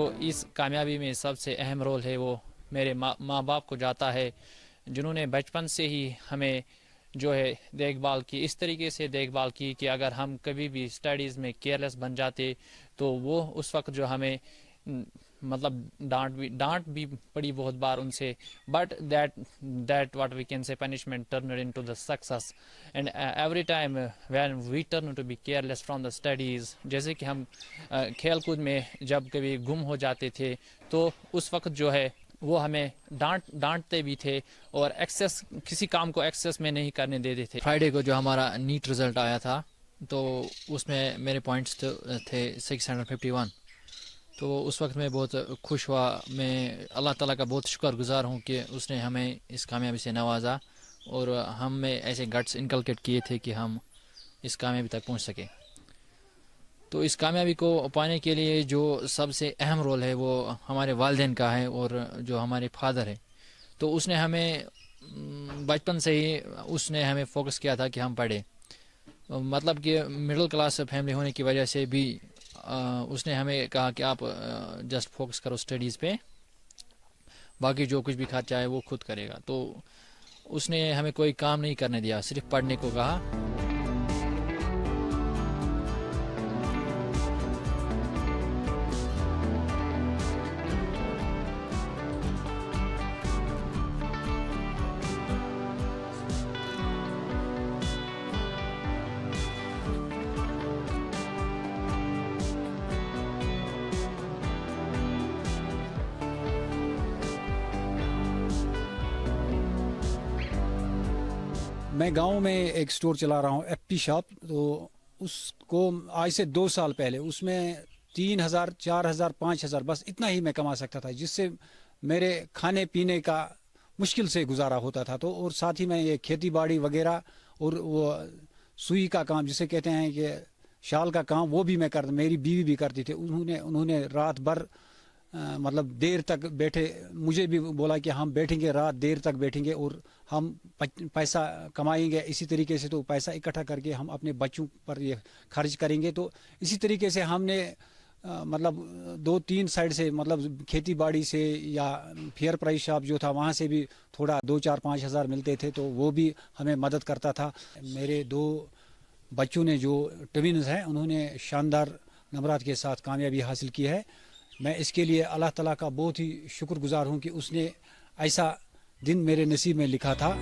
جو اس کامیابی میں سب سے اہم رول ہے وہ میرے ماں باپ کو جاتا ہے، جنہوں نے بچپن سے ہی ہمیں جو ہے دیکھ بھال کی، اس طریقے سے دیکھ بھال کی کہ اگر ہم کبھی بھی اسٹڈیز میں کیئرلیس بن جاتے تو وہ اس وقت جو ہمیں مطلب ڈانٹ بھی پڑی بہت بار ان سے، but that what we can say punishment turned into the success and every time when we turn to be careless from the studies. جیسے کہ ہم کھیل کود میں جب کبھی گم ہو جاتے تھے تو اس وقت جو ہے وہ ہمیں ڈانٹتے بھی تھے اور ایکسیس کسی کام کو ایکسیس میں نہیں کرنے دیتے تھے. فرائیڈے کو جو ہمارا نیٹ رزلٹ آیا تھا تو اس میں میرے پوائنٹس تھے 651. تو اس وقت میں بہت خوش ہوا. میں اللہ تعالیٰ کا بہت شکر گزار ہوں کہ اس نے ہمیں اس کامیابی سے نوازا اور ہم میں ایسے گٹس انکلکیٹ کیے تھے کہ ہم اس کامیابی تک پہنچ سکیں. تو اس کامیابی کو پانے کے لیے جو سب سے اہم رول ہے وہ ہمارے والدین کا ہے اور جو ہمارے فادر ہے. تو اس نے ہمیں بچپن سے ہی اس نے ہمیں فوکس کیا تھا کہ ہم پڑھیں. مطلب کہ مڈل کلاس فیملی ہونے کی وجہ سے بھی اس نے ہمیں کہا کہ آپ جسٹ فوکس کرو اسٹڈیز پہ، باقی جو کچھ بھی خرچہ ہے وہ خود کرے گا. تو اس نے ہمیں کوئی کام نہیں کرنے دیا، صرف پڑھنے کو کہا. میں گاؤں میں ایک سٹور چلا رہا ہوں، ایف پی شاپ. تو اس کو آج سے 2 سال پہلے اس میں 3,000 4,000 5,000 بس اتنا ہی میں کما سکتا تھا، جس سے میرے کھانے پینے کا مشکل سے گزارا ہوتا تھا. تو اور ساتھ ہی میں یہ کھیتی باڑی وغیرہ اور وہ سوئی کا کام جسے کہتے ہیں کہ شال کا کام وہ بھی میں کرتا، میری بیوی بھی کرتی تھی. انہوں نے رات بھر مطلب دیر تک بیٹھے، مجھے بھی بولا کہ ہم بیٹھیں گے، رات دیر تک بیٹھیں گے اور ہم پیسہ کمائیں گے اسی طریقے سے. تو پیسہ اکٹھا کر کے ہم اپنے بچوں پر یہ خرچ کریں گے. تو اسی طریقے سے ہم نے مطلب 2-3 سائڈ سے، مطلب کھیتی باڑی سے یا فیئر پرائز شاپ جو تھا وہاں سے بھی تھوڑا 2-4-5 ہزار ملتے تھے، تو وہ بھی ہمیں مدد کرتا تھا. میرے 2 بچوں نے جو ٹوینز ہیں انہوں نے شاندار نمبرات کے ساتھ کامیابی حاصل کی ہے. میں اس کے لیے اللہ تعالیٰ کا بہت ہی شکر گزار ہوں کہ اس نے ایسا دن میرے نصیب میں لکھا تھا.